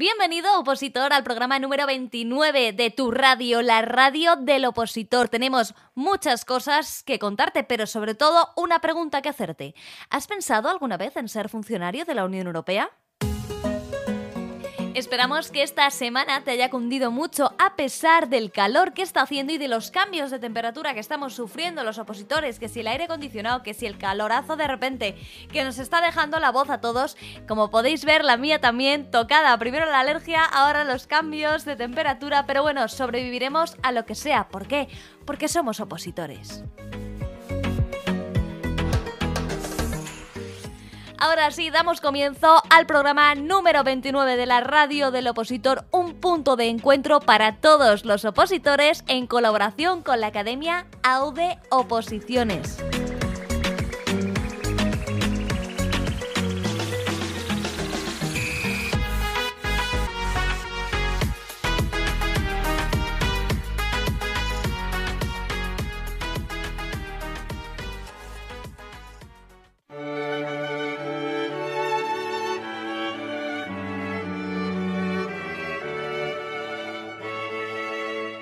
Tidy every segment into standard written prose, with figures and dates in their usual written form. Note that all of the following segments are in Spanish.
Bienvenido, opositor, al programa número 29 de tu radio, la radio del opositor. Tenemos muchas cosas que contarte, pero sobre todo una pregunta que hacerte. ¿Has pensado alguna vez en ser funcionario de la Unión Europea? Esperamos que esta semana te haya cundido mucho a pesar del calor que está haciendo y de los cambios de temperatura que estamos sufriendo los opositores, que si el aire acondicionado, que si el calorazo de repente, que nos está dejando la voz a todos. Como podéis ver, la mía también tocada. Primero la alergia, ahora los cambios de temperatura, pero bueno, sobreviviremos a lo que sea. ¿Por qué? Porque somos opositores. Ahora sí, damos comienzo al programa número 29 de la radio del opositor, un punto de encuentro para todos los opositores en colaboración con la Academia AUDE Oposiciones.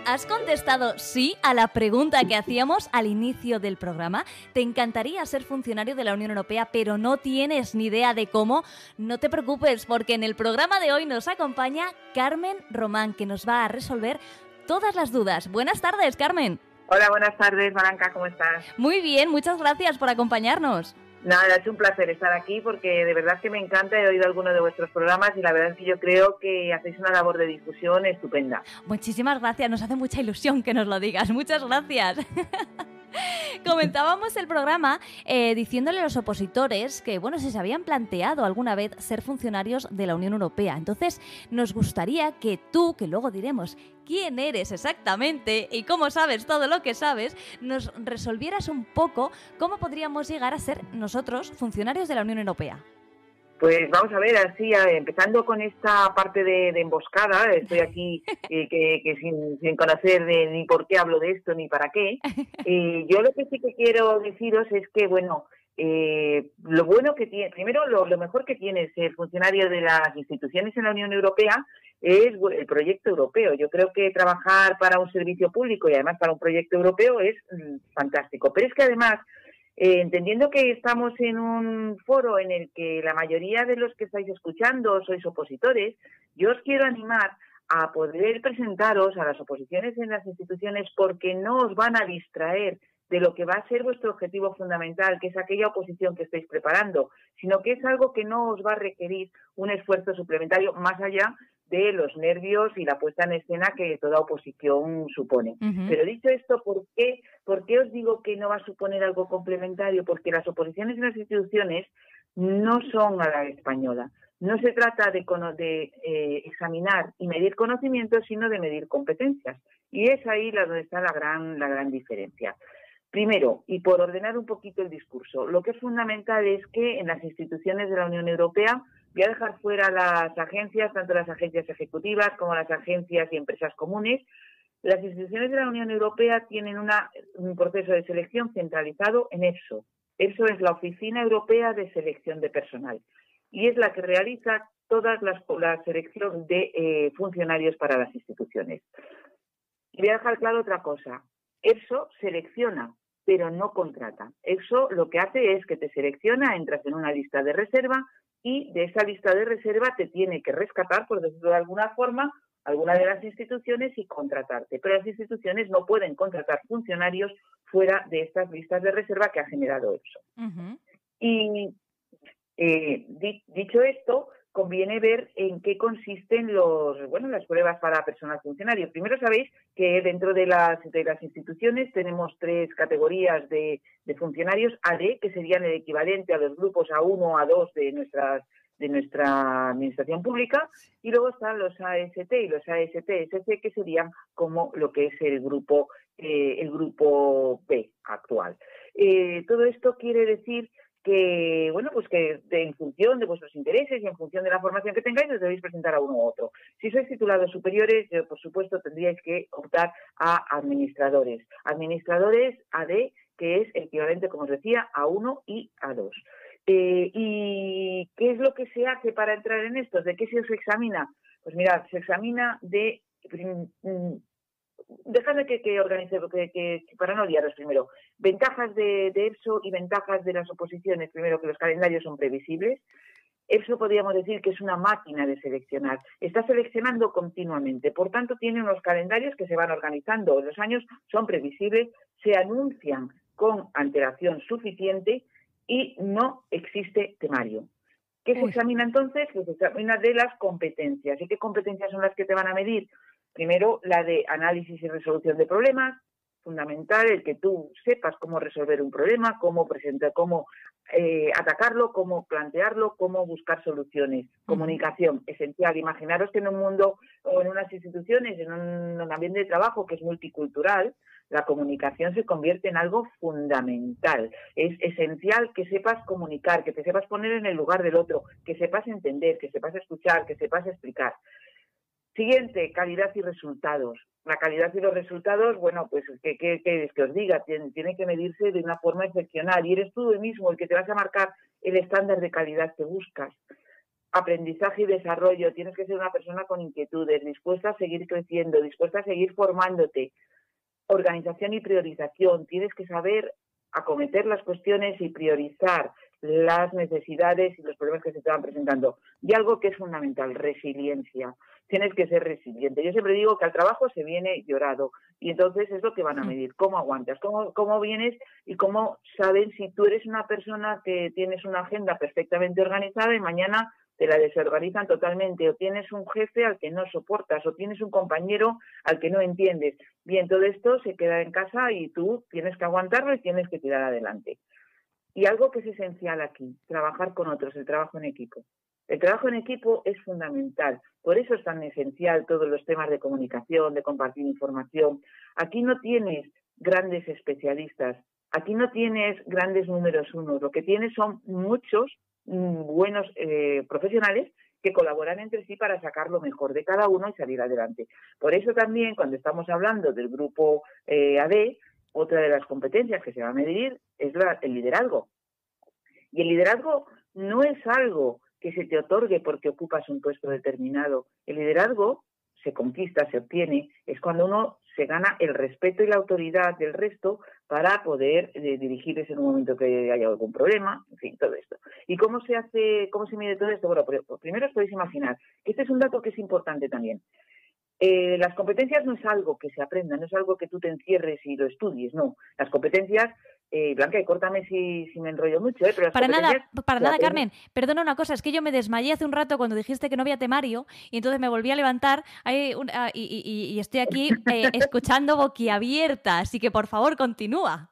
¿Has contestado sí a la pregunta que hacíamos al inicio del programa? ¿Te encantaría ser funcionario de la Unión Europea, pero no tienes ni idea de cómo? No te preocupes, porque en el programa de hoy nos acompaña Carmen Román, que nos va a resolver todas las dudas. Buenas tardes, Carmen. Hola, buenas tardes, Blanca, ¿cómo estás? Muy bien, muchas gracias por acompañarnos. Nada, es un placer estar aquí porque de verdad que me encanta, he oído algunos de vuestros programas y la verdad es que yo creo que hacéis una labor de difusión estupenda. Muchísimas gracias, nos hace mucha ilusión que nos lo digas, muchas gracias. Comentábamos el programa diciéndole a los opositores que, bueno, si se habían planteado alguna vez ser funcionarios de la Unión Europea. Entonces, nos gustaría que tú, que luego diremos quién eres exactamente y cómo sabes todo lo que sabes, nos resolvieras un poco cómo podríamos llegar a ser nosotros funcionarios de la Unión Europea. Pues vamos a ver, así, empezando con esta parte de emboscada, estoy aquí que sin conocer ni por qué hablo de esto ni para qué. Yo lo que sí que quiero deciros es que, bueno, lo bueno que tiene, primero lo mejor que tiene ser funcionario de las instituciones en la Unión Europea es el proyecto europeo. Yo creo que trabajar para un servicio público y además para un proyecto europeo es fantástico. Pero es que además, entendiendo que estamos en un foro en el que la mayoría de los que estáis escuchando sois opositores, yo os quiero animar a poder presentaros a las oposiciones en las instituciones porque no os van a distraer de lo que va a ser vuestro objetivo fundamental, que es aquella oposición que estáis preparando, sino que es algo que no os va a requerir un esfuerzo suplementario más allá de los nervios y la puesta en escena que toda oposición supone. Pero dicho esto, ¿por qué os digo que no va a suponer algo complementario? Porque las oposiciones en las instituciones no son a la española. No se trata de examinar y medir conocimientos, sino de medir competencias. Y es ahí donde está la gran diferencia. Primero, y por ordenar un poquito el discurso, lo que es fundamental es que en las instituciones de la Unión Europea, voy a dejar fuera las agencias, tanto las agencias ejecutivas como las agencias y empresas comunes. Las instituciones de la Unión Europea tienen un proceso de selección centralizado en EPSO. EPSO es la Oficina Europea de Selección de Personal y es la que realiza toda la selección de funcionarios para las instituciones. Y voy a dejar claro otra cosa. EPSO selecciona, pero no contrata. EPSO lo que hace es que te selecciona, entras en una lista de reserva y de esa lista de reserva te tiene que rescatar, por decirlo de alguna forma, alguna de las instituciones y contratarte. Pero las instituciones no pueden contratar funcionarios fuera de estas listas de reserva que ha generado EPSO. Y dicho esto, conviene ver en qué consisten las pruebas para personal funcionario. Primero sabéis que dentro de las instituciones tenemos 3 categorías de funcionarios AD, que serían el equivalente a los grupos A1 o A2 de nuestra administración pública, y luego están los AST y los AST-SC, que serían como lo que es el grupo B actual. Todo esto quiere decir que, bueno, pues que en función de vuestros intereses y en función de la formación que tengáis, os debéis presentar a uno u otro. Si sois titulados superiores, por supuesto, tendríais que optar a administradores. Administradores AD, que es el equivalente, como os decía, a 1 y a 2. ¿Y qué es lo que se hace para entrar en estos? ¿De qué se os examina? Pues mira, se examina Déjame que organice, para no liaros primero. Ventajas de EPSO y ventajas de las oposiciones. Primero, que los calendarios son previsibles. EPSO podríamos decir que es una máquina de seleccionar. Está seleccionando continuamente. Por tanto, tiene unos calendarios que se van organizando. Los años son previsibles, se anuncian con antelación suficiente y no existe temario. ¿Qué se examina entonces? Pues se examina de las competencias. ¿Y qué competencias son las que te van a medir? Primero, la de análisis y resolución de problemas, fundamental el que tú sepas cómo resolver un problema, cómo presentar, cómo atacarlo, cómo plantearlo, cómo buscar soluciones. Comunicación, esencial. Imaginaros que en un mundo o en unas instituciones, en un ambiente de trabajo que es multicultural, la comunicación se convierte en algo fundamental. Es esencial que sepas comunicar, que te sepas poner en el lugar del otro, que sepas entender, que sepas escuchar, que sepas explicar. Siguiente, calidad y resultados. La calidad y los resultados, bueno, pues, ¿qué es que os diga? Tiene que medirse de una forma excepcional y eres tú mismo el que te vas a marcar el estándar de calidad que buscas. Aprendizaje y desarrollo. Tienes que ser una persona con inquietudes, dispuesta a seguir creciendo, dispuesta a seguir formándote. Organización y priorización. Tienes que saber acometer las cuestiones y priorizar las necesidades y los problemas que se te van presentando. Y algo que es fundamental, resiliencia. Tienes que ser resiliente. Yo siempre digo que al trabajo se viene llorado y entonces es lo que van a medir, cómo aguantas, cómo vienes y cómo saben si tú eres una persona que tienes una agenda perfectamente organizada y mañana te la desorganizan totalmente, o tienes un jefe al que no soportas, o tienes un compañero al que no entiendes. Bien, todo esto se queda en casa y tú tienes que aguantarlo y tienes que tirar adelante. Y algo que es esencial aquí, trabajar con otros, el trabajo en equipo. El trabajo en equipo es fundamental, por eso es tan esencial todos los temas de comunicación, de compartir información. Aquí no tienes grandes especialistas, aquí no tienes grandes números unos, lo que tienes son muchos buenos profesionales que colaboran entre sí para sacar lo mejor de cada uno y salir adelante. Por eso también, cuando estamos hablando del grupo AD, otra de las competencias que se va a medir es el liderazgo. Y el liderazgo no es algo que se te otorgue porque ocupas un puesto determinado. El liderazgo se conquista, se obtiene, es cuando uno se gana el respeto y la autoridad del resto para poder dirigirles en un momento que haya algún problema, en fin, todo esto. ¿Y cómo se hace, cómo se mide todo esto? Bueno, primero os podéis imaginar que este es un dato que es importante también. Las competencias no es algo que se aprenda, no es algo que tú te encierres y lo estudies, no. Las competencias, Blanca, y córtame si me enrollo mucho, pero las para nada, Carmen. Perdona una cosa, es que yo me desmayé hace un rato cuando dijiste que no había temario y entonces me volví a levantar y estoy aquí escuchando boquiabierta, así que por favor continúa.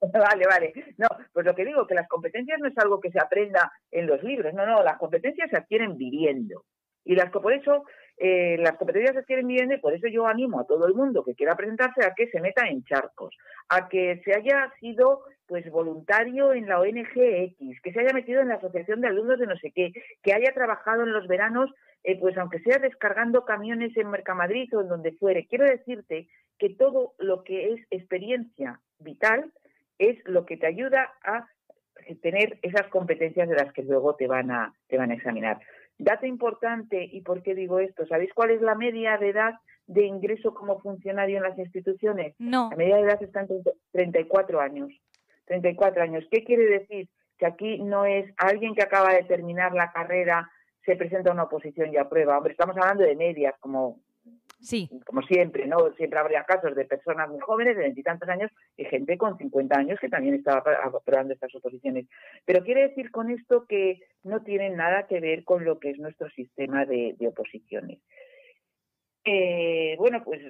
Vale. No, pues lo que digo, que las competencias no es algo que se aprenda en los libros, no, las competencias se adquieren viviendo. Y por eso las competencias se adquieren viviendo y por eso yo animo a todo el mundo que quiera presentarse a que se meta en charcos, a que se haya sido pues voluntario en la ONG X, que se haya metido en la asociación de alumnos de no sé qué, que haya trabajado en los veranos, pues aunque sea descargando camiones en Mercamadrid o en donde fuere. Quiero decirte que todo lo que es experiencia vital es lo que te ayuda a tener esas competencias de las que luego te van a examinar. Dato importante, ¿y por qué digo esto? ¿Sabéis cuál es la media de edad de ingreso como funcionario en las instituciones? No. La media de edad está en 34 años. 34 años. ¿Qué quiere decir? Que aquí no es alguien que acaba de terminar la carrera, se presenta a una oposición y aprueba. Hombre, estamos hablando de medias, como siempre, ¿no? Siempre habría casos de personas muy jóvenes, de 20 y tantos años, y gente con 50 años que también estaba aprobando estas oposiciones. Pero quiere decir con esto que no tiene nada que ver con lo que es nuestro sistema de oposiciones. Bueno, pues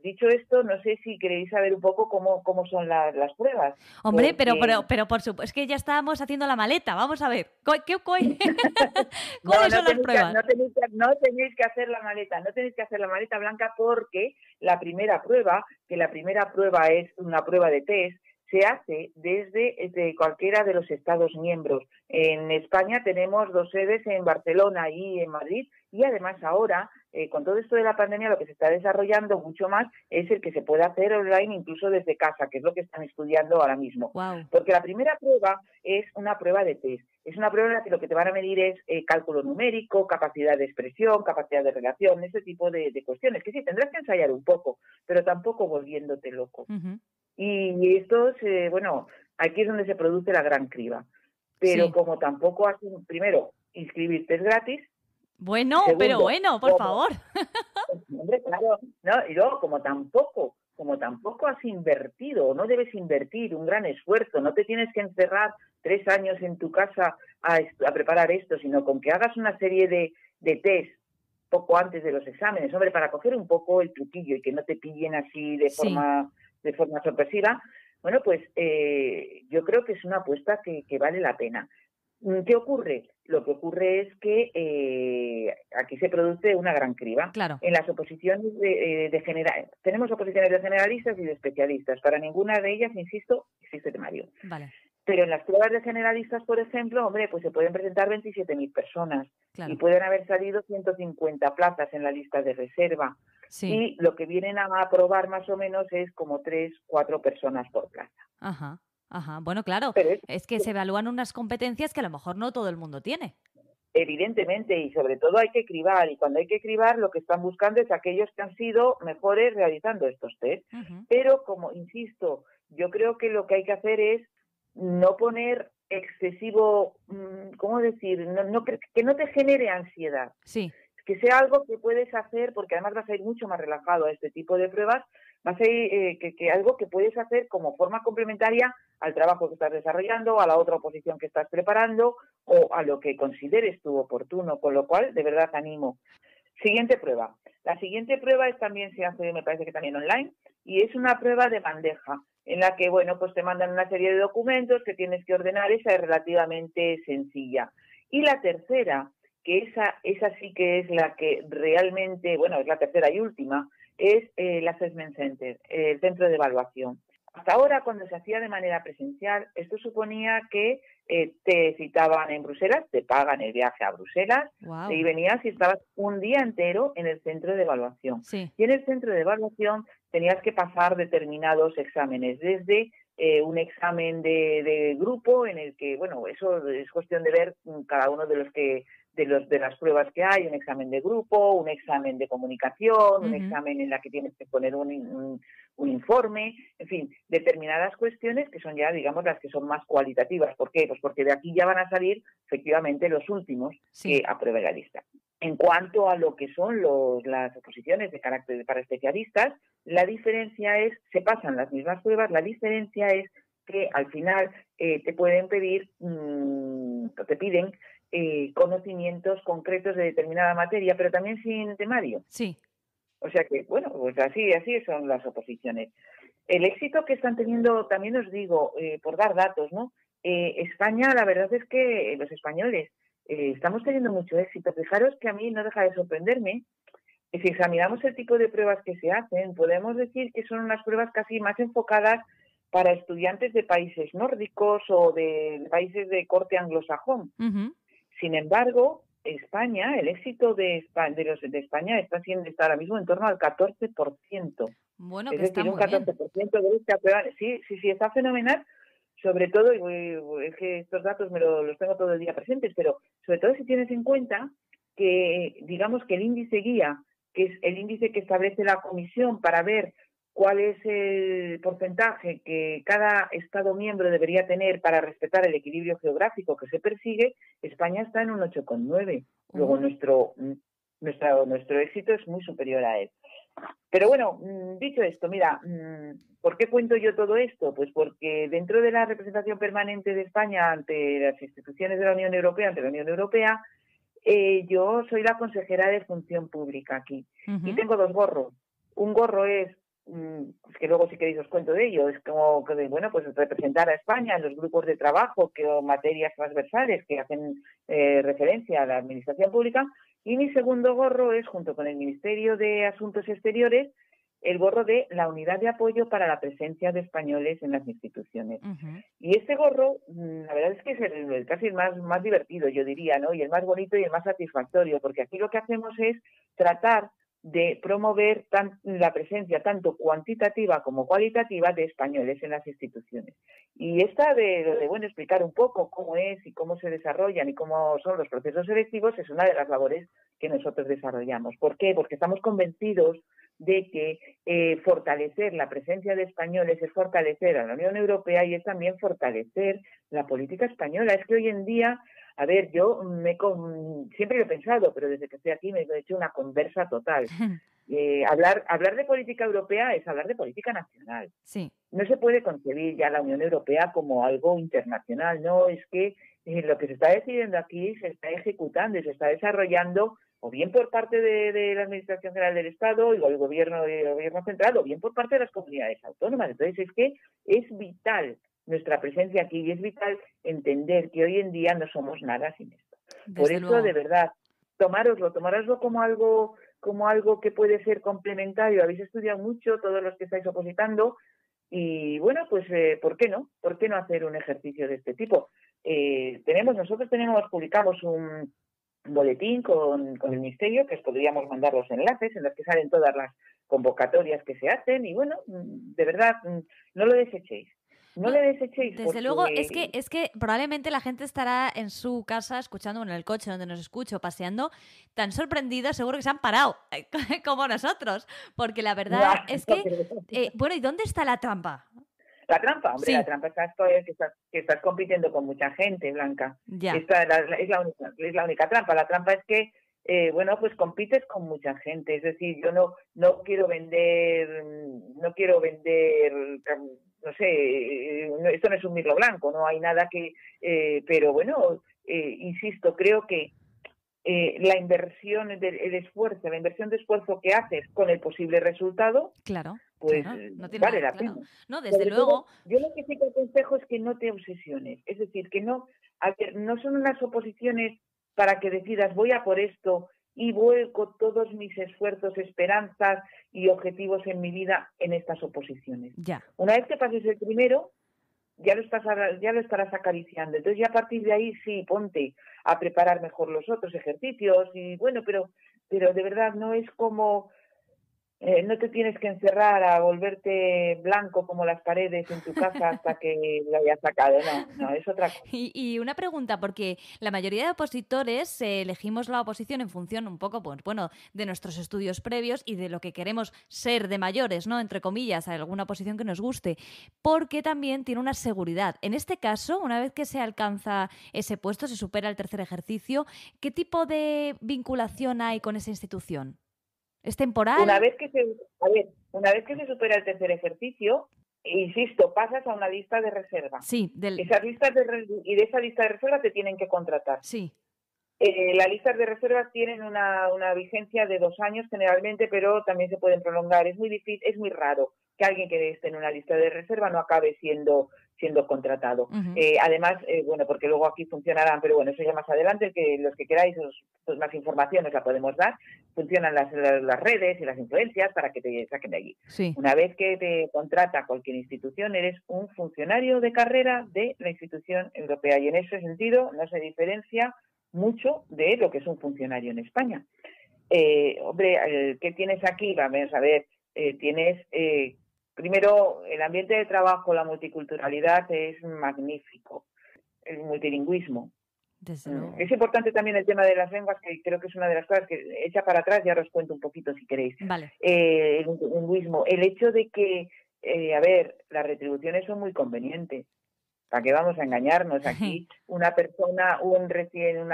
dicho esto, no sé si queréis saber un poco cómo son las pruebas. Hombre, porque... pero por supuesto, es que ya estábamos haciendo la maleta, vamos a ver. ¿Cuáles son las pruebas? No tenéis que hacer la maleta, Blanca, porque la primera prueba es una prueba de test, se hace desde cualquiera de los Estados miembros. En España tenemos 2 sedes en Barcelona y en Madrid, y además ahora con todo esto de la pandemia, lo que se está desarrollando mucho más es el que se puede hacer online incluso desde casa, que es lo que están estudiando ahora mismo. Wow. Porque la primera prueba es una prueba de test. Es una prueba en la que lo que te van a medir es cálculo numérico, capacidad de expresión, capacidad de relación, ese tipo de cuestiones, que sí, tendrás que ensayar un poco, pero tampoco volviéndote loco. Ujú. Y esto, bueno, aquí es donde se produce la gran criba. Pero Sí. como tampoco hacen, primero, inscribirte es gratis. Bueno, pero Segundo, bueno, por como, favor. hombre, claro, ¿no? Y luego, como tampoco has invertido, no debes invertir un gran esfuerzo, no te tienes que encerrar 3 años en tu casa a preparar esto, sino con que hagas una serie de test poco antes de los exámenes, hombre, para coger un poco el truquillo y que no te pillen así Sí. de forma sorpresiva. Bueno, pues yo creo que es una apuesta que vale la pena. ¿Qué ocurre? Lo que ocurre es que aquí se produce una gran criba. Claro. En las oposiciones tenemos oposiciones de generalistas y de especialistas. Para ninguna de ellas, insisto, existe temario. Vale. Pero en las pruebas de generalistas, por ejemplo, hombre, pues se pueden presentar 27.000 personas Claro. y pueden haber salido 150 plazas en la lista de reserva. Sí. Y lo que vienen a aprobar más o menos es como 3, 4 personas por plaza. Ajá. Ajá. Bueno, claro, Pero es que se evalúan unas competencias que a lo mejor no todo el mundo tiene. evidentemente, y sobre todo hay que cribar, y cuando hay que cribar lo que están buscando es aquellos que han sido mejores realizando estos test. Ujú. Pero, como insisto, yo creo que lo que hay que hacer es no poner excesivo, ¿cómo decir? Que no te genere ansiedad. Sí. Que sea algo que puedes hacer, porque además vas a ir mucho más relajado a este tipo de pruebas, vas a ir que algo que puedes hacer como forma complementaria al trabajo que estás desarrollando, a la otra oposición que estás preparando o a lo que consideres tú oportuno, con lo cual de verdad animo. Siguiente prueba. La siguiente prueba también se hace, me parece que también online, y es una prueba de bandeja, en la que, bueno, pues te mandan una serie de documentos que tienes que ordenar, esa es relativamente sencilla. Y la tercera, que esa sí que es la que realmente, bueno, es la tercera y última, es el Assessment Center, el centro de evaluación. Hasta ahora, cuando se hacía de manera presencial, esto suponía que te citaban en Bruselas, te pagan el viaje a Bruselas, Wow. y venías y estabas un día entero en el centro de evaluación. Sí. Y en el centro de evaluación tenías que pasar determinados exámenes, desde un examen de grupo en el que, bueno, eso es cuestión de ver cada uno de los que de las pruebas que hay, un examen de grupo, un examen de comunicación, un examen en la que tienes que poner un informe, en fin, determinadas cuestiones que son ya, digamos, las que son más cualitativas. ¿Por qué? Pues porque de aquí ya van a salir efectivamente los últimos que apruebe la lista. En cuanto a lo que son las oposiciones de carácter para especialistas, la diferencia es, se pasan las mismas pruebas, la diferencia es que al final te pueden pedir, te piden conocimientos concretos de determinada materia, pero también sin temario. Sí. O sea que, bueno, pues así son las oposiciones. El éxito que están teniendo, también os digo, por dar datos, ¿no? España, la verdad es que los españoles estamos teniendo mucho éxito. Fijaros que a mí no deja de sorprenderme. Si examinamos el tipo de pruebas que se hacen, podemos decir que son unas pruebas casi más enfocadas para estudiantes de países nórdicos o de países de corte anglosajón. Sin embargo, España, el éxito de España está ahora mismo en torno al 14%. Bueno, Es que está decir, un muy bien. 14% de esta prueba. Sí, está fenomenal. Sobre todo, es que estos datos los tengo todo el día presentes, pero sobre todo si tienes en cuenta que, digamos, que el índice guía, que es el índice que establece la Comisión para ver cuál es el porcentaje que cada Estado miembro debería tener para respetar el equilibrio geográfico que se persigue, España está en un 8,9. Luego nuestro éxito es muy superior a él. Pero bueno, dicho esto, mira, ¿por qué cuento yo todo esto? Pues porque dentro de la representación permanente de España ante las instituciones de la Unión Europea, yo soy la consejera de Función Pública aquí. Y tengo 2 gorros. Un gorro es, que luego si queréis os cuento de ello, es como que, bueno, pues representar a España en los grupos de trabajo o materias transversales que hacen referencia a la administración pública. Y mi segundo gorro es, junto con el Ministerio de Asuntos Exteriores, el gorro de la Unidad de Apoyo para la Presencia de Españoles en las Instituciones. Y este gorro, la verdad es que es casi el más divertido, yo diría, ¿no? Y el más bonito y el más satisfactorio, porque aquí lo que hacemos es tratar de promover la presencia tanto cuantitativa como cualitativa de españoles en las instituciones. Y esta de bueno, explicar un poco cómo es y cómo se desarrollan y cómo son los procesos selectivos es una de las labores que nosotros desarrollamos. ¿Por qué? Porque estamos convencidos de que fortalecer la presencia de españoles es fortalecer a la Unión Europea y es también fortalecer la política española. Es que hoy en día, a ver, yo siempre lo he pensado, pero desde que estoy aquí me he hecho una conversa total. Hablar de política europea es hablar de política nacional. Sí. No se puede concebir ya la Unión Europea como algo internacional, no, es que lo que se está decidiendo aquí se está ejecutando y se está desarrollando o bien por parte de la Administración General del Estado, o el gobierno central, o bien por parte de las comunidades autónomas. Entonces es que es vital nuestra presencia aquí y es vital entender que hoy en día no somos nada sin esto. Por eso, de verdad, tomároslo como algo que puede ser complementario. Habéis estudiado mucho, todos los que estáis opositando, y bueno, pues ¿por qué no? ¿Por qué no hacer un ejercicio de este tipo? Nosotros publicamos un boletín con el Ministerio, que os podríamos mandar los enlaces en los que salen todas las convocatorias que se hacen, y bueno, de verdad, no lo desechéis. No le desechéis. Desde luego, es que probablemente la gente estará en su casa escuchando, en el coche donde nos escucho, paseando, tan sorprendida, seguro que se han parado, como nosotros, porque la verdad es que, bueno, ¿y dónde está la trampa? La trampa, hombre, sí. La trampa está que estás compitiendo con mucha gente, Blanca. Ya. Es la única trampa. La trampa es que, bueno, pues compites con mucha gente. Es decir, yo no quiero vender, no sé, esto no es un mirlo blanco, no hay nada que, pero bueno, insisto, creo que la inversión de esfuerzo que haces con el posible resultado, claro, pues no vale la pena. No, desde luego. Yo lo que sí te aconsejo es que no te obsesiones, es decir, que no son unas oposiciones para que decidas voy a por esto y vuelco todos mis esfuerzos, esperanzas y objetivos en mi vida en estas oposiciones. Ya. Una vez que pases el primero, ya lo estarás acariciando. Entonces ya a partir de ahí sí, ponte a preparar mejor los otros ejercicios y bueno, pero de verdad no es como... no te tienes que encerrar a volverte blanco como las paredes en tu casa hasta que lo hayas sacado. No, es otra cosa. Y una pregunta, porque la mayoría de opositores elegimos la oposición en función un poco, pues bueno, de nuestros estudios previos y de lo que queremos ser de mayores, ¿no? Entre comillas, alguna posición que nos guste, porque también tiene una seguridad. En este caso, una vez que se alcanza ese puesto, se supera el tercer ejercicio, ¿qué tipo de vinculación hay con esa institución? ¿Es temporal? Una vez que se supera el tercer ejercicio, insisto, pasas a una lista de reserva. Sí. De esa lista de reserva te tienen que contratar. Sí. Las listas de reservas tienen una vigencia de 2 años generalmente, pero también se pueden prolongar. Es muy difícil, es muy raro que alguien que esté en una lista de reserva no acabe siendo contratado. Además, bueno, porque luego aquí funcionarán, pero bueno, eso ya más adelante, que los que queráis, pues más información os la podemos dar. Funcionan las redes y las influencias para que te saquen de allí. Sí. Una vez que te contrata cualquier institución, eres un funcionario de carrera de la institución europea y en ese sentido no se diferencia mucho de lo que es un funcionario en España. Hombre, ¿qué tienes aquí? Vamos a ver, tienes... primero, el ambiente de trabajo, la multiculturalidad es magnífico. El multilingüismo. Es importante también el tema de las lenguas, que creo que es una de las cosas que echa para atrás, ya os cuento un poquito si queréis. Vale. El lingüismo, el hecho de que, las retribuciones son muy convenientes. ¿Para qué vamos a engañarnos? Aquí una persona, una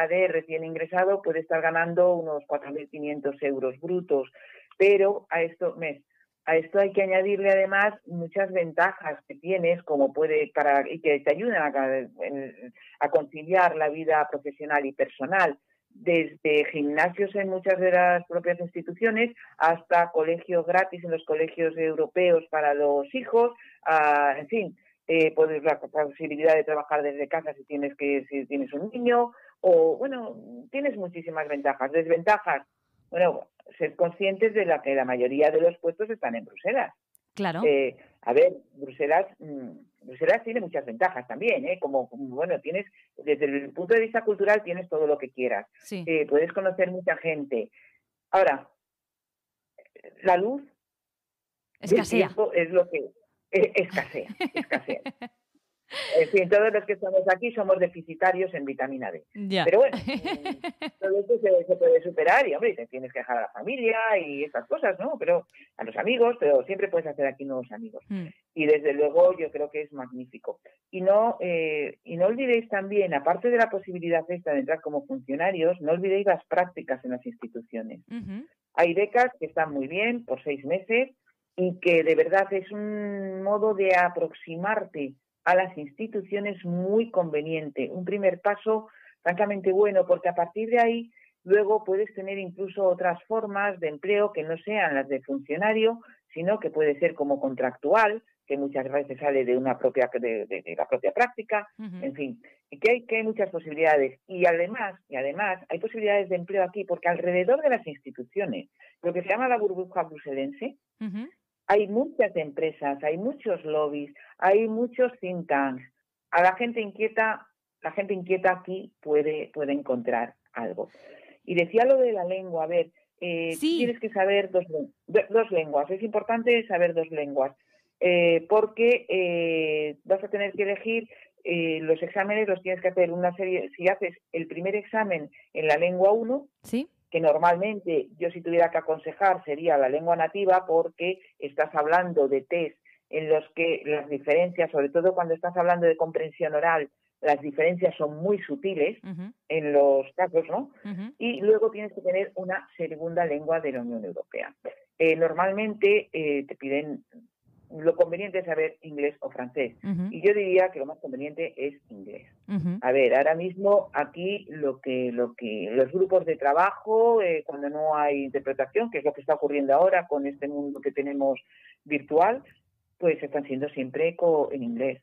recién ingresado puede estar ganando unos 4.500 euros brutos, pero a esto hay que añadirle además muchas ventajas que tienes, y que te ayudan a conciliar la vida profesional y personal, desde gimnasios en muchas de las propias instituciones hasta colegios gratis en los colegios europeos para los hijos, en fin, la posibilidad de trabajar desde casa si tienes un niño, o bueno, tienes muchísimas ventajas. Desventajas, bueno, ser conscientes de que la mayoría de los puestos están en Bruselas. Claro. A ver, Bruselas tiene muchas ventajas también, ¿eh? Como, bueno, tienes, desde el punto de vista cultural, tienes todo lo que quieras. Sí. Puedes conocer mucha gente. Ahora, la luz Escasea. es lo que escasea. En fin, todos los que estamos aquí somos deficitarios en vitamina D. Ya. Pero bueno, todo esto se puede superar y, hombre, te tienes que dejar a la familia y estas cosas, ¿no? Pero a los amigos, pero siempre puedes hacer aquí nuevos amigos. Y desde luego yo creo que es magnífico. Y no olvidéis también, aparte de la posibilidad esta de entrar como funcionarios, no olvidéis las prácticas en las instituciones. Hay becas que están muy bien por 6 meses y que de verdad es un modo de aproximarte a las instituciones muy conveniente. Un primer paso francamente bueno, porque a partir de ahí luego puedes tener incluso otras formas de empleo que no sean las de funcionario, sino que puede ser como contractual, que muchas veces sale de una propia de la propia práctica, en fin, y que hay muchas posibilidades. Y además hay posibilidades de empleo aquí, porque alrededor de las instituciones, lo que se llama la burbuja bruselense, hay muchas empresas, hay muchos lobbies, hay muchos think tanks. A la gente inquieta aquí puede encontrar algo. Y decía lo de la lengua, a ver, Sí. tienes que saber dos lenguas. Es importante saber 2 lenguas, porque vas a tener que elegir los exámenes, los tienes que hacer una serie. Si haces el primer examen en la lengua 1, Sí. que normalmente yo si tuviera que aconsejar sería la lengua nativa, porque estás hablando de test en los que las diferencias, sobre todo cuando estás hablando de comprensión oral, las diferencias son muy sutiles en los casos, ¿no? Y luego tienes que tener una segunda lengua de la Unión Europea. Normalmente te piden, lo conveniente es saber inglés o francés. Y yo diría que lo más conveniente es inglés. A ver, ahora mismo aquí lo que los grupos de trabajo, cuando no hay interpretación, que es lo que está ocurriendo ahora con este mundo que tenemos virtual, pues están siendo siempre en inglés.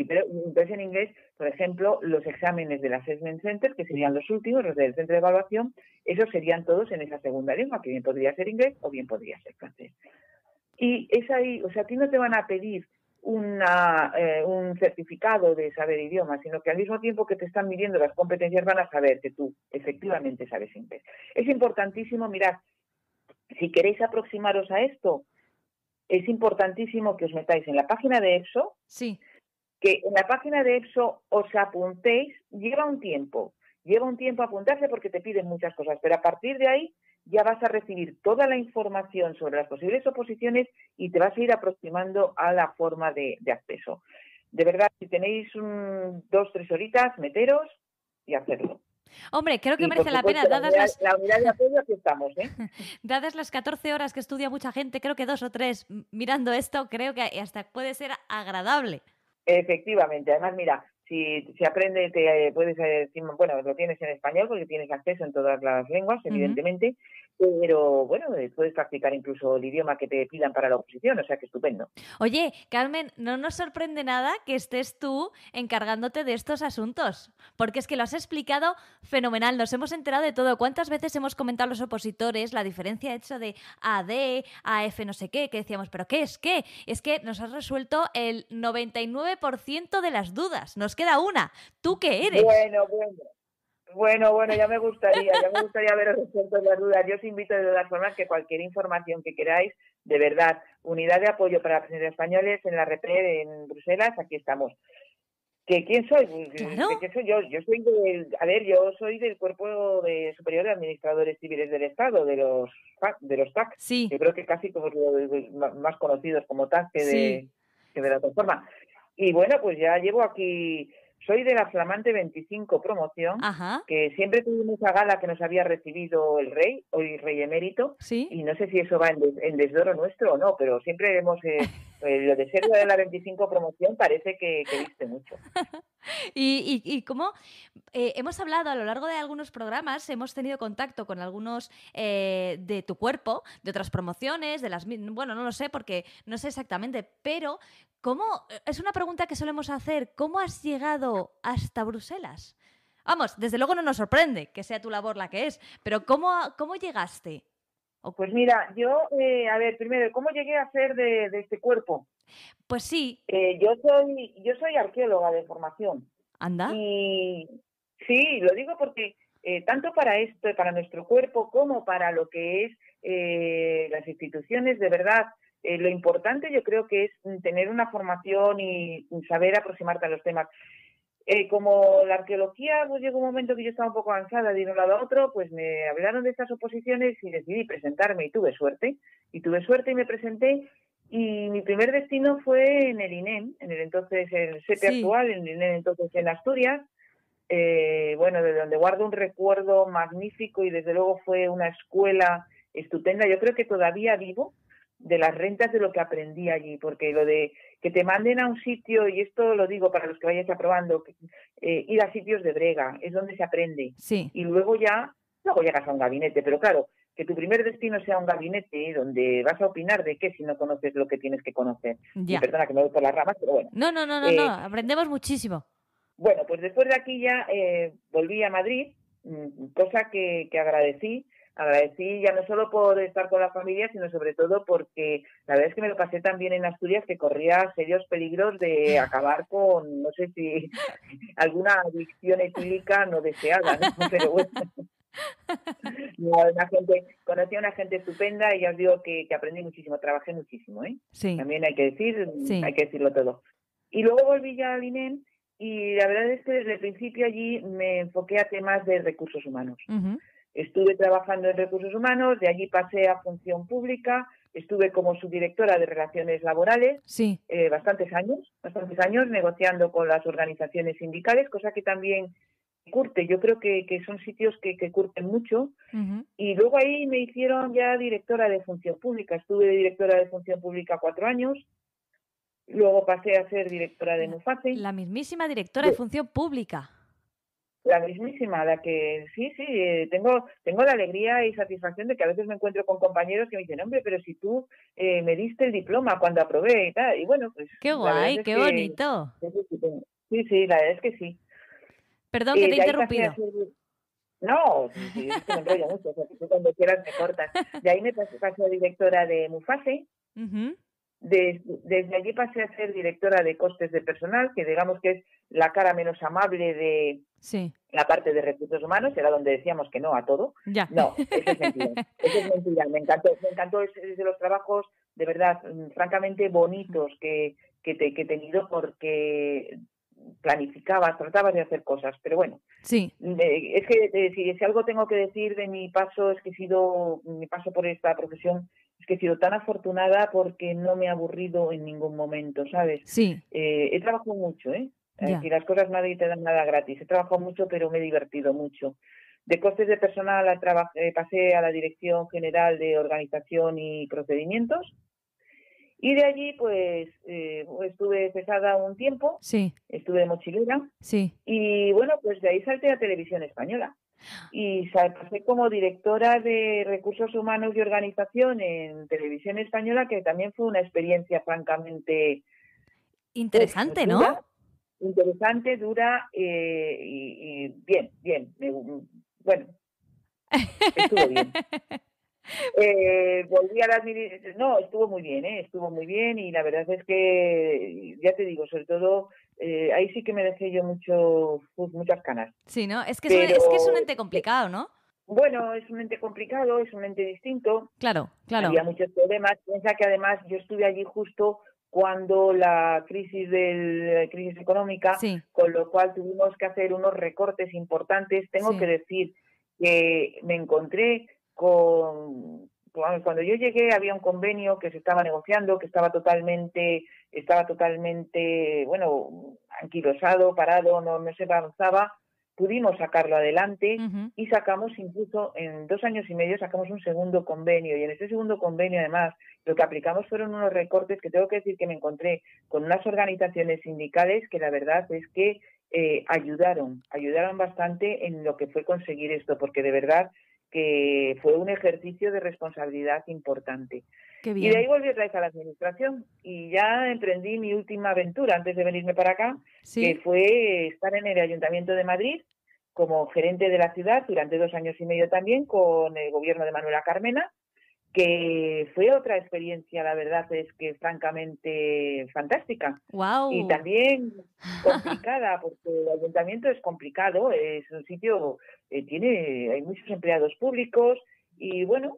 Pero en inglés, por ejemplo, los exámenes del Assessment Center, que serían los últimos, los del centro de evaluación, esos serían todos en esa segunda lengua, que bien podría ser inglés o bien podría ser francés. Y es ahí, o sea, a ti no te van a pedir un certificado de saber idiomas, sino que al mismo tiempo que te están midiendo las competencias van a saber que tú efectivamente sabes inglés. Es importantísimo, mirad, si queréis aproximaros a esto, es importantísimo que os metáis en la página de EPSO, Sí. que en la página de EPSO os apuntéis, lleva un tiempo apuntarse porque te piden muchas cosas, pero a partir de ahí ya vas a recibir toda la información sobre las posibles oposiciones y te vas a ir aproximando a la forma de acceso. De verdad, si tenéis 2-3 horitas, meteros y hacerlo. Hombre, creo que Y, merece por la pena, supuesto, la unidad de apoyo, aquí estamos, ¿eh? dadas las 14 horas que estudia mucha gente, creo que 2 o 3 mirando esto, creo que hasta puede ser agradable. Efectivamente, además, mira, si aprende, puedes decir, bueno, lo tienes en español porque tienes acceso en todas las lenguas, evidentemente, pero bueno, puedes practicar incluso el idioma que te pidan para la oposición, o sea que estupendo. Oye, Carmen, no nos sorprende nada que estés tú encargándote de estos asuntos, porque es que lo has explicado fenomenal, nos hemos enterado de todo. ¿Cuántas veces hemos comentado a los opositores la diferencia hecha de AD, AF no sé qué, que decíamos, ¿pero qué es qué? Es que nos has resuelto el 99% de las dudas, nos queda una. ¿Tú qué eres? Bueno, ya me gustaría haberos resuelto las dudas. Yo os invito de todas formas que cualquier información que queráis, de verdad, unidad de apoyo para presidentes españoles en la REPER en Bruselas, aquí estamos. ¿Quién soy? Claro. ¿Qué soy yo? Yo soy del Cuerpo Superior de Administradores Civiles del Estado, de los TAC. Sí. Yo creo que casi como los más conocidos como TAC que de la otra forma. Y bueno, pues ya llevo aquí. Soy de la flamante 25 promoción, que siempre tuvimos esa gala que nos había recibido el rey, hoy rey emérito, y no sé si eso va en desdoro nuestro o no, pero siempre hemos, lo de ser de la 25 promoción parece que viste mucho. ¿Y cómo? Hemos hablado a lo largo de algunos programas, hemos tenido contacto con algunos de tu cuerpo, de otras promociones, bueno, no lo sé porque no sé exactamente, pero ¿cómo? Es una pregunta que solemos hacer, ¿cómo has llegado hasta Bruselas? Vamos, desde luego no nos sorprende que sea tu labor la que es, pero ¿cómo llegaste? Pues mira, yo, a ver, primero, ¿cómo llegué a ser de este cuerpo? Pues sí, Yo soy arqueóloga de formación anda. y sí, lo digo porque tanto para esto, para nuestro cuerpo, como para lo que es las instituciones, de verdad, lo importante yo creo que es tener una formación y saber aproximarte a los temas. Como la arqueología, pues llegó un momento que yo estaba un poco cansada de ir de un lado a otro, pues me hablaron de estas oposiciones y decidí presentarme y tuve suerte. Y tuve suerte y me presenté y mi primer destino fue en el INEM, en el entonces, el SEPE Sí. actual, en el INEM entonces en Asturias, bueno, de donde guardo un recuerdo magnífico y desde luego fue una escuela estupenda. Yo creo que todavía vivo de las rentas de lo que aprendí allí, porque lo de que te manden a un sitio, y esto lo digo para los que vayáis aprobando, ir a sitios de brega, es donde se aprende. Sí, Y luego llegas a un gabinete, pero claro, que tu primer destino sea un gabinete donde vas a opinar de qué si no conoces lo que tienes que conocer. Y ya. perdona que me voy por las ramas, pero bueno. No, no, no, no, no, Eh, aprendemos muchísimo. bueno, pues después de aquí ya volví a Madrid, cosa que agradecí. Agradecí ya no solo por estar con la familia, sino sobre todo porque la verdad es que me lo pasé tan bien en Asturias que corría serios peligros de acabar con, no sé si alguna adicción etílica no deseada, ¿no? Pero bueno, no, conocí a una gente estupenda y ya os digo que aprendí muchísimo, trabajé muchísimo, ¿eh? Sí, También sí. hay que decirlo todo. Y luego volví ya al INEM y la verdad es que desde el principio allí me enfoqué a temas de recursos humanos. Ujú. Estuve trabajando en recursos humanos, de allí pasé a función pública, estuve como subdirectora de relaciones laborales Sí. bastantes años negociando con las organizaciones sindicales, cosa que también curte. Yo creo que son sitios que curten mucho. Ujú. Y luego ahí me hicieron ya directora de función pública. Estuve de directora de función pública 4 años. Luego pasé a ser directora de La, MUFACE. la mismísima directora de función pública. La mismísima, la que sí, tengo la alegría y satisfacción de que a veces me encuentro con compañeros que me dicen, hombre, pero si tú me diste el diploma cuando aprobé y tal. Y bueno, pues ¡Qué la verdad guay, es qué que bonito! sí, la verdad es que sí. Perdón que te he De ahí pasé a interrumpido. ser... No, sí, es que me enrollo mucho, o sea, que tú cuando quieras me cortas. De ahí me pasé a directora de MUFASE. Ujú. Desde allí pasé a ser directora de costes de personal, que digamos que es la cara menos amable de Sí, la parte de recursos humanos, era donde decíamos que no a todo. ya. No, eso es mentira. Eso es mentira. Me encantó, es de los trabajos de verdad, francamente bonitos que he tenido porque planificabas, tratabas de hacer cosas, pero bueno, Sí, es que si algo tengo que decir de mi paso es que mi paso por esta profesión es que he sido tan afortunada porque no me he aburrido en ningún momento, ¿sabes? sí, He trabajado mucho, ¿eh? ya. Aquí las cosas nadie te dan nada gratis. He trabajado mucho, pero me he divertido mucho. De costes de personal pasé a la Dirección General de Organización y Procedimientos y de allí pues estuve cesada un tiempo, Sí, estuve de mochilera sí. y bueno, pues de ahí salté a Televisión Española y pasé como directora de Recursos Humanos y Organización en Televisión Española, que también fue una experiencia francamente Interesante, ¿no? dura, interesante, dura y bien. Bueno, estuvo bien. Volví a la administración. No, estuvo muy bien, estuvo muy bien y la verdad es que, ya te digo, sobre todo, ahí sí que me dejé yo muchas canas. Sí, ¿no? Es que Pero es un ente complicado, ¿no? bueno, es un ente complicado, es un ente distinto, Claro, claro. había muchos problemas. Piensa que además yo estuve allí justo cuando la crisis económica, Sí, con lo cual tuvimos que hacer unos recortes importantes. Tengo que sí. decir que me encontré cuando yo llegué había un convenio que se estaba negociando, que estaba totalmente, bueno, anquilosado, parado, no se avanzaba. Pudimos sacarlo adelante Ujú. y sacamos incluso en 2 años y medio sacamos un segundo convenio y en ese segundo convenio además lo que aplicamos fueron unos recortes que tengo que decir que me encontré con unas organizaciones sindicales que la verdad es que ayudaron bastante en lo que fue conseguir esto, porque de verdad que fue un ejercicio de responsabilidad importante. Qué Y de ahí bien. volví otra vez a la administración y ya emprendí mi última aventura antes de venirme para acá, que Sí, fue estar en el Ayuntamiento de Madrid como gerente de la ciudad durante 2 años y medio también con el gobierno de Manuela Carmena, que fue otra experiencia, la verdad es que francamente fantástica. Y Wow. también complicada, porque el ayuntamiento es complicado, es un sitio, hay muchos empleados públicos y bueno,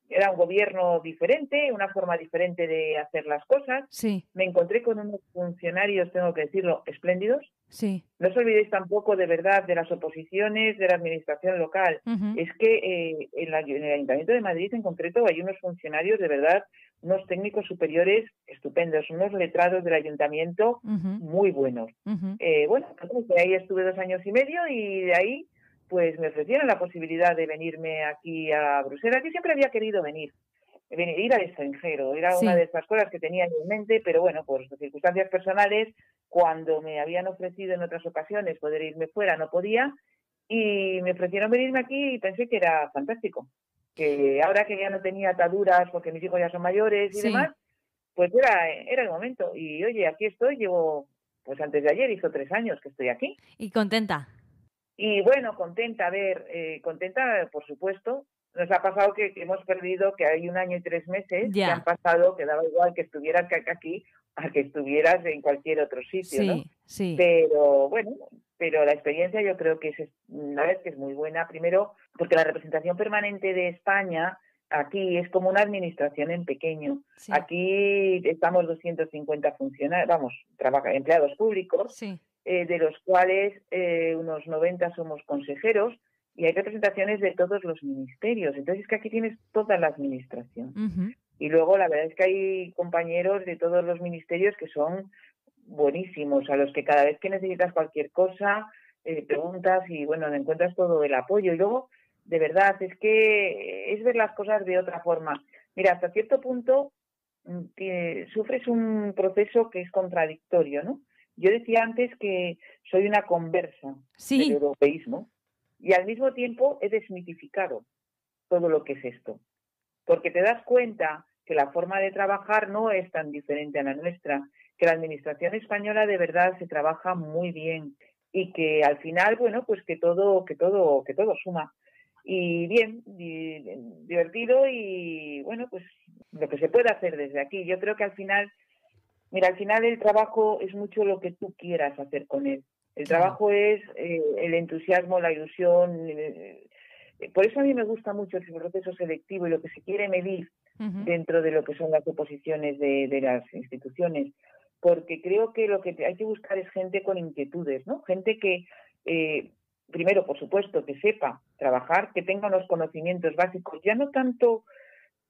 era un gobierno diferente, una forma diferente de hacer las cosas. Sí, Me encontré con unos funcionarios, tengo que decirlo, espléndidos. sí. No os olvidéis tampoco de verdad de las oposiciones de la administración local. Ujú, Es que en el Ayuntamiento de Madrid en concreto hay unos funcionarios de verdad, unos técnicos superiores estupendos, unos letrados del ayuntamiento ujú, muy buenos. ujú. Bueno, pues de ahí estuve 2 años y medio y de ahí pues me ofrecieron la posibilidad de venirme aquí a Bruselas. Yo siempre había querido ir al extranjero. Era una de Sí, esas cosas que tenía en mente, pero bueno, por circunstancias personales, cuando me habían ofrecido en otras ocasiones poder irme fuera, no podía, y me ofrecieron venirme aquí y pensé que era fantástico. Que ahora que ya no tenía ataduras porque mis hijos ya son mayores y demás, sí. pues era el momento. Y oye, aquí estoy, llevo, pues antes de ayer hizo 3 años que estoy aquí. Y contenta. Y bueno, contenta, contenta, por supuesto. Nos ha pasado que hemos perdido, que hay 1 año y 3 meses que han Ya. pasado, que daba igual que estuvieras aquí a que estuvieras en cualquier otro sitio, ¿no? Sí, sí. Pero bueno, pero la experiencia yo creo que una vez que es muy buena, primero porque la representación permanente de España aquí es como una administración en pequeño. Sí, Aquí estamos 250 funcionarios, vamos, empleados públicos, sí. de los cuales unos 90 somos consejeros y hay representaciones de todos los ministerios. Entonces es que aquí tienes toda la administración. Ujú. Y luego la verdad es que hay compañeros de todos los ministerios que son buenísimos, a los que cada vez que necesitas cualquier cosa, preguntas y bueno, encuentras todo el apoyo. Y luego, de verdad, es que es ver las cosas de otra forma. Mira, hasta cierto punto sufres un proceso que es contradictorio, ¿no? Yo decía antes que soy una conversa del Sí. europeísmo y al mismo tiempo he desmitificado todo lo que es esto, porque te das cuenta que la forma de trabajar no es tan diferente a la nuestra, que la administración española de verdad se trabaja muy bien y que al final, bueno, pues que todo suma. Y bien, divertido y bueno, pues lo que se puede hacer desde aquí. Yo creo que al final, mira, al final el trabajo es mucho lo que tú quieras hacer con él. El Claro. trabajo es el entusiasmo, la ilusión. Por eso a mí me gusta mucho el proceso selectivo y lo que se quiere medir Ujú. dentro de lo que son las oposiciones de las instituciones, porque creo que lo que hay que buscar es gente con inquietudes, ¿no? Gente que, primero, por supuesto, que sepa trabajar, que tenga unos conocimientos básicos, ya no tanto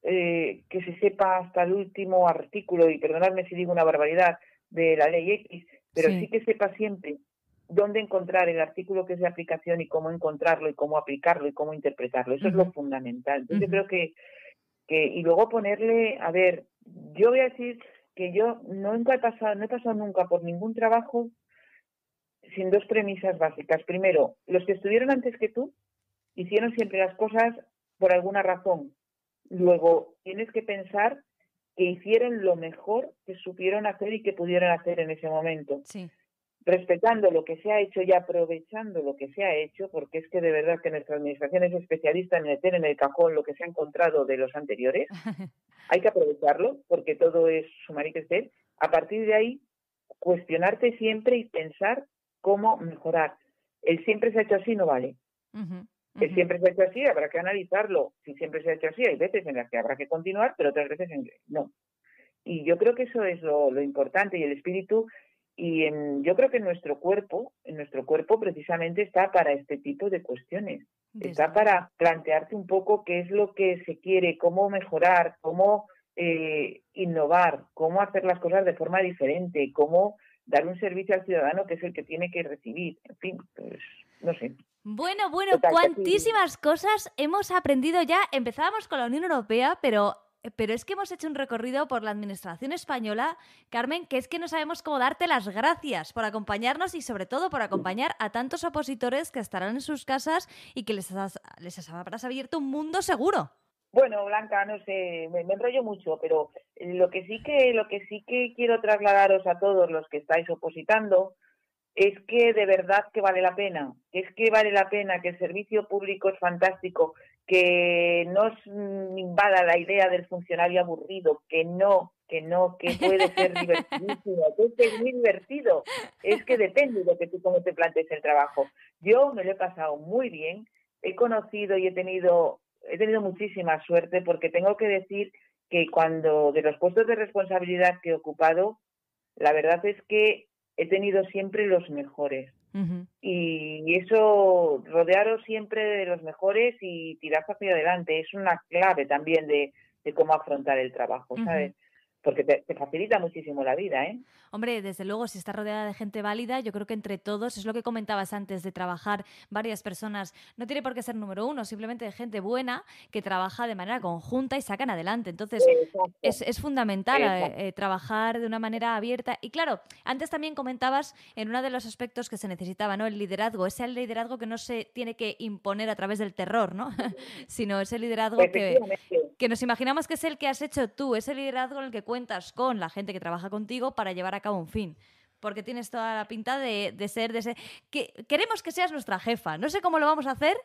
que se sepa hasta el último artículo, y perdonadme si digo una barbaridad, de la ley X, pero sí Sí. que sepa siempre dónde encontrar el artículo que es de aplicación y cómo encontrarlo y cómo aplicarlo y cómo interpretarlo. Eso es lo Ujú, fundamental. Entonces yo ujú. creo que y luego ponerle, a ver, yo voy a decir que yo nunca no he pasado nunca por ningún trabajo sin 2 premisas básicas. Primero, los que estuvieron antes que tú hicieron siempre las cosas por alguna razón. Luego, tienes que pensar que hicieron lo mejor que supieron hacer y que pudieron hacer en ese momento, Sí. respetando lo que se ha hecho y aprovechando lo que se ha hecho, porque es que de verdad que nuestra administración es especialista en meter en el cajón lo que se ha encontrado de los anteriores. Hay que aprovecharlo, porque todo es sumar y crecer. A partir de ahí, cuestionarte siempre y pensar cómo mejorar. El siempre se ha hecho así no vale. Ujú, El ujú. siempre se ha hecho así, habrá que analizarlo. Si siempre se ha hecho así, hay veces en las que habrá que continuar, pero otras veces en que no. Y yo creo que eso es lo importante y el espíritu. Y yo creo que en nuestro cuerpo precisamente está para este tipo de cuestiones. Desde Está luego. para plantearte un poco qué es lo que se quiere, cómo mejorar, cómo innovar, cómo hacer las cosas de forma diferente, cómo dar un servicio al ciudadano que es el que tiene que recibir. En fin, pues no sé. Bueno, bueno, Total, que aquí cuantísimas cosas hemos aprendido ya. Empezábamos con la Unión Europea, pero es que hemos hecho un recorrido por la administración española, Carmen, que es que no sabemos cómo darte las gracias por acompañarnos y sobre todo por acompañar a tantos opositores que estarán en sus casas y que les habrás abierto un mundo seguro. bueno, Blanca, no sé, me enrollo mucho, pero lo que sí que quiero trasladaros a todos los que estáis opositando es que de verdad que vale la pena, que el servicio público es fantástico, que no os invada la idea del funcionario aburrido, que puede ser divertidísimo, que es muy divertido, es que depende de que tú cómo te plantees el trabajo. Yo me lo he pasado muy bien, he conocido y he tenido muchísima suerte, porque tengo que decir que cuando de los puestos de responsabilidad que he ocupado, la verdad es que he tenido siempre los mejores. Uh-huh. Y eso, rodearos siempre de los mejores y tirar hacia adelante, es una clave también de cómo afrontar el trabajo, ¿sabes? Uh-huh. Porque te facilita muchísimo la vida, ¿eh? Hombre, desde luego, si estás rodeada de gente válida, yo creo que entre todos, es lo que comentabas antes de trabajar varias personas, no tiene por qué ser número uno, simplemente de gente buena que trabaja de manera conjunta y sacan adelante. Entonces, es fundamental trabajar de una manera abierta. Y claro, antes también comentabas en uno de los aspectos que se necesitaba, ¿no? El liderazgo, ese liderazgo que no se tiene que imponer a través del terror, ¿no? Sino ese liderazgo que nos imaginamos que es el que has hecho tú, ese liderazgo en el que cuentas con la gente que trabaja contigo para llevar a cabo un fin. Porque tienes toda la pinta de ser... que queremos que seas nuestra jefa. No sé cómo lo vamos a hacer,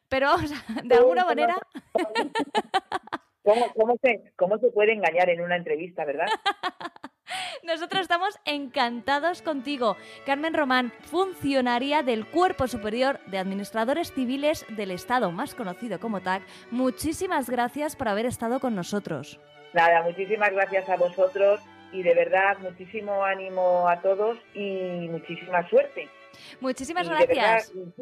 pero vamos a, de alguna manera... ¿Cómo se puede engañar en una entrevista, verdad? Nosotros estamos encantados contigo. Carmen Román, funcionaria del Cuerpo Superior de Administradores Civiles del Estado, más conocido como TAC. Muchísimas gracias por haber estado con nosotros. Nada, muchísimas gracias a vosotros y de verdad muchísimo ánimo a todos y muchísima suerte. Muchísimas gracias. De verdad,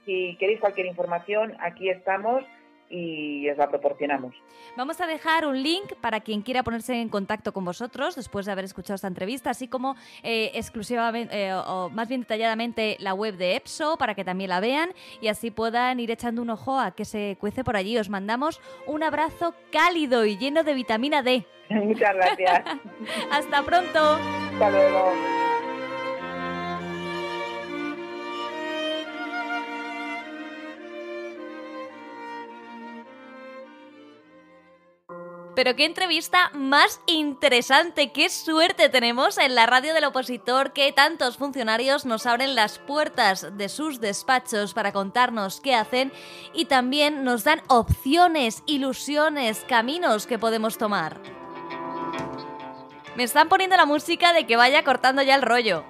si queréis cualquier información, aquí estamos y os la proporcionamos. Vamos a dejar un link para quien quiera ponerse en contacto con vosotros después de haber escuchado esta entrevista, así como exclusivamente o más bien detalladamente la web de EPSO para que también la vean y así puedan ir echando un ojo a qué se cuece por allí. Os mandamos un abrazo cálido y lleno de vitamina D. Muchas gracias. Hasta pronto. Hasta luego. Pero qué entrevista más interesante, qué suerte tenemos en la radio del opositor que tantos funcionarios nos abren las puertas de sus despachos para contarnos qué hacen y también nos dan opciones, ilusiones, caminos que podemos tomar. Me están poniendo la música de que vaya cortando ya el rollo.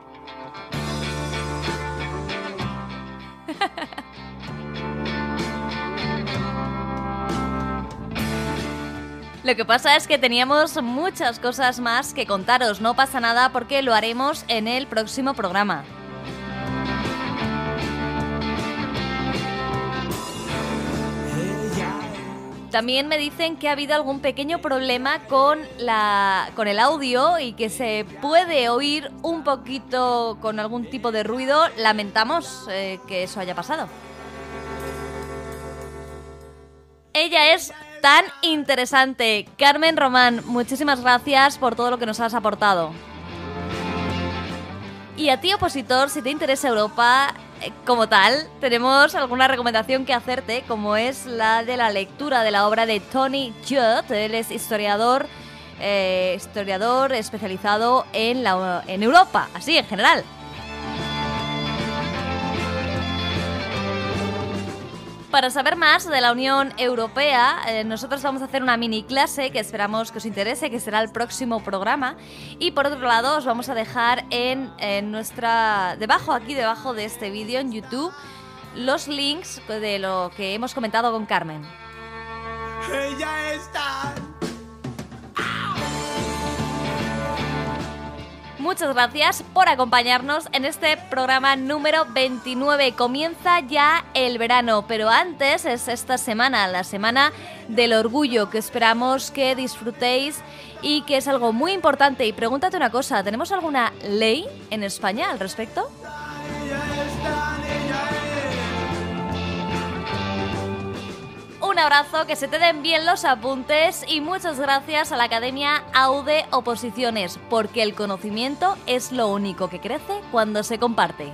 Lo que pasa es que teníamos muchas cosas más que contaros. No pasa nada porque lo haremos en el próximo programa. También me dicen que ha habido algún pequeño problema con el audio y que se puede oír un poquito con algún tipo de ruido. Lamentamos que eso haya pasado. Ella es tan interesante. Carmen Román, muchísimas gracias por todo lo que nos has aportado. Y a ti, opositor, si te interesa Europa como tal, tenemos alguna recomendación que hacerte, como es la de la lectura de la obra de Tony Judt. Él es historiador especializado en Europa, así en general. Para saber más de la Unión Europea, nosotros vamos a hacer una mini clase que esperamos que os interese, que será el próximo programa. Y por otro lado, os vamos a dejar debajo de este vídeo en YouTube, los links de lo que hemos comentado con Carmen. Ella está... Muchas gracias por acompañarnos en este programa número 29. Comienza ya el verano, pero antes es esta semana, la semana del orgullo, que esperamos que disfrutéis y que es algo muy importante. Y pregúntate una cosa, ¿tenemos alguna ley en España al respecto? Un abrazo, que se te den bien los apuntes y muchas gracias a la Academia AUDE Oposiciones, porque el conocimiento es lo único que crece cuando se comparte.